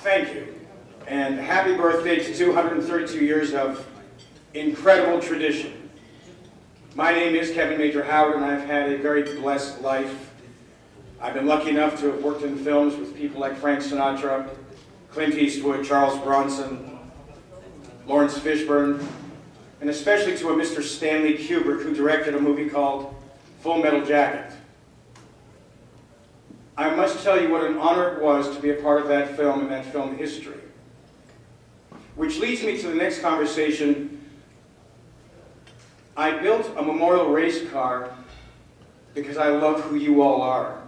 Thank you. And happy birthday to 232 years of incredible tradition. My name is Kevyn Major Howard, and I've had a very blessed life. I've been lucky enough to have worked in films with people like Frank Sinatra, Clint Eastwood, Charles Bronson, Lawrence Fishburne, and especially to a Mr. Stanley Kubrick, who directed a movie called Full Metal Jacket. I must tell you what an honor it was to be a part of that film and that film history. Which leads me to the next conversation. I built a memorial race car because I love who you all are.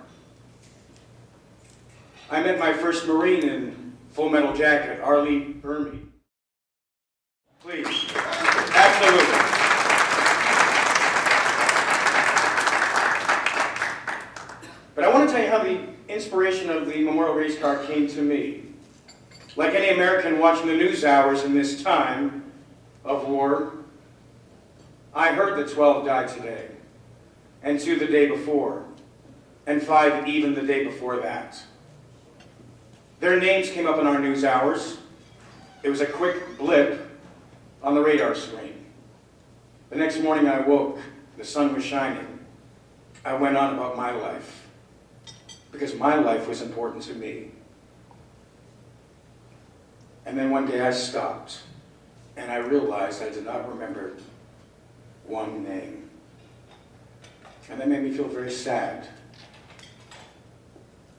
I met my first Marine in Full Metal Jacket, Arlie Burbank. Please. Absolutely. But I want to tell you how the inspiration of the memorial race car came to me. Like any American watching the news hours in this time of war, I heard that 12 died today, and 2 the day before, and 5 even the day before that. Their names came up in our news hours. It was a quick blip on the radar screen. The next morning I woke, the sun was shining. I went on about my life, because my life was important to me. And then one day I stopped, and I realized I did not remember one name. And that made me feel very sad.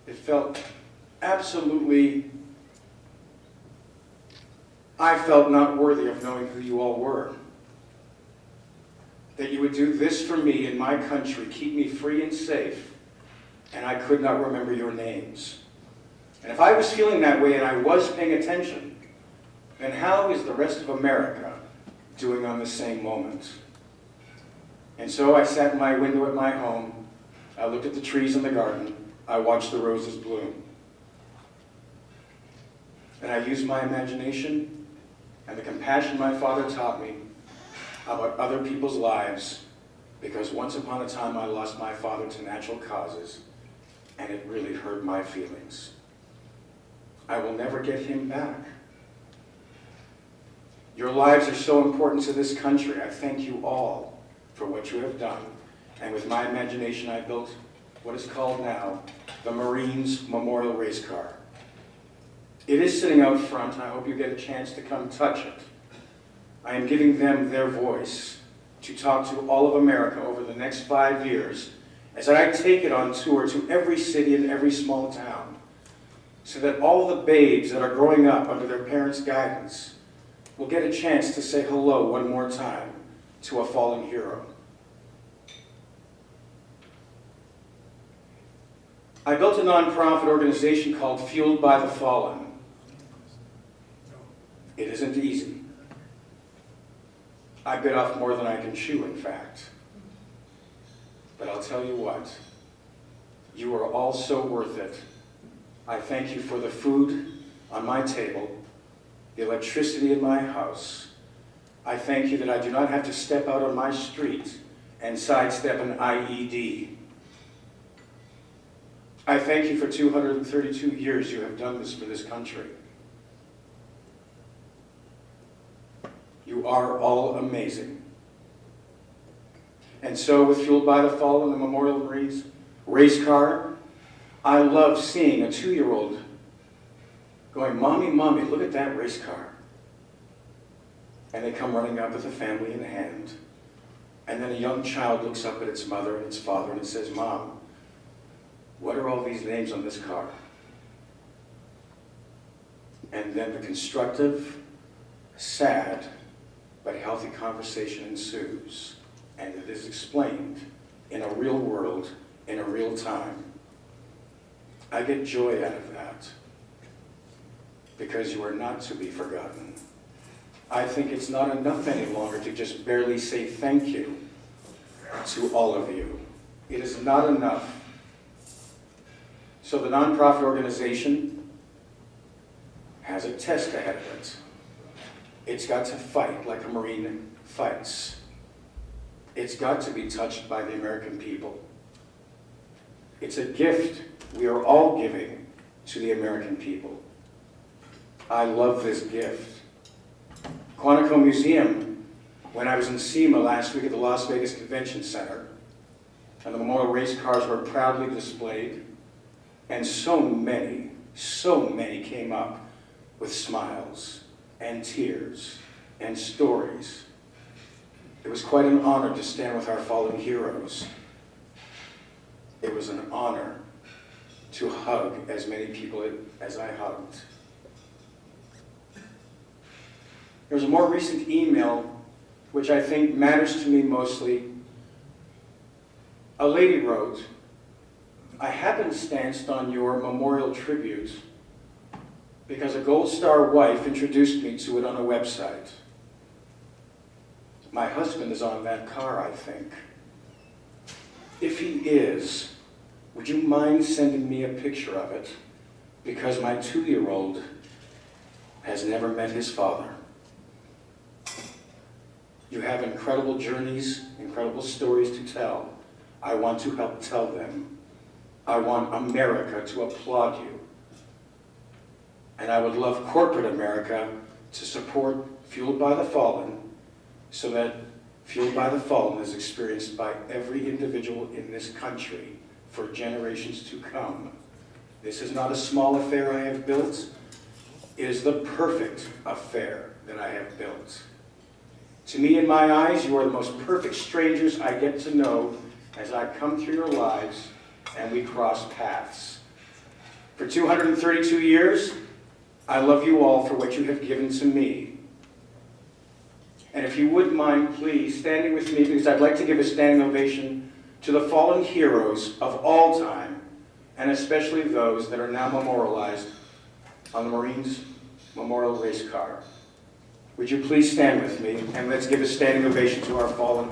It felt absolutely, I felt not worthy of knowing who you all were. That you would do this for me in my country, keep me free and safe, and I could not remember your names. And if I was feeling that way and I was paying attention, then how is the rest of America doing on the same moment? And so I sat in my window at my home, I looked at the trees in the garden, I watched the roses bloom. And I used my imagination and the compassion my father taught me about other people's lives, because once upon a time I lost my father to natural causes, and it really hurt my feelings. I will never get him back. Your lives are so important to this country. I thank you all for what you have done. And with my imagination, I built what is called now the Marines Memorial Racecar. It is sitting out front. I hope you get a chance to come touch it. I am giving them their voice to talk to all of America over the next 5 years as I take it on tour to every city and every small town, so that all the babes that are growing up under their parents' guidance will get a chance to say hello one more time to a fallen hero. I built a nonprofit organization called Fueled by the Fallen. It isn't easy. I bit off more than I can chew, in fact. But I'll tell you what, you are all so worth it. I thank you for the food on my table, the electricity in my house. I thank you that I do not have to step out on my street and sidestep an IED. I thank you for 232 years you have done this for this country. You are all amazing. And so with Fueled by the Fallen, the Memorial Marines race car, I love seeing a 2-year-old going, "Mommy, Mommy, look at that race car." And they come running up with a family in hand. And then a young child looks up at its mother and its father and it says, "Mom, what are all these names on this car?" And then the constructive, sad, but healthy conversation ensues. And it is explained in a real world, in a real time. I get joy out of that, because you are not to be forgotten. I think it's not enough any longer to just barely say thank you to all of you. It is not enough. So the nonprofit organization has a test ahead of it. It's got to fight like a Marine fights. It's got to be touched by the American people. It's a gift we are all giving to the American people. I love this gift. Quantico Museum, when I was in SEMA last week at the Las Vegas Convention Center, and the memorial race cars were proudly displayed, and so many came up with smiles and tears and stories. It was quite an honor to stand with our fallen heroes. It was an honor to hug as many people as I hugged. There's a more recent email, which I think matters to me mostly. A lady wrote, "I happenstanced on your memorial tribute because a Gold Star wife introduced me to it on a website. My husband is on that car, I think. If he is, would you mind sending me a picture of it? Because my 2-year-old has never met his father. You have incredible journeys, incredible stories to tell. I want to help tell them. I want America to applaud you. And I would love corporate America to support Fueled by the Fallen, so that Fueled by the Fallen is experienced by every individual in this country for generations to come. This is not a small affair I have built. It is the perfect affair that I have built. To me, in my eyes, you are the most perfect strangers I get to know as I come through your lives and we cross paths. For 232 years, I love you all for what you have given to me. And if you would mind, please, standing with me, because I'd like to give a standing ovation to the fallen heroes of all time, and especially those that are now memorialized on the Marines Memorial Racecar. Would you please stand with me, and let's give a standing ovation to our fallen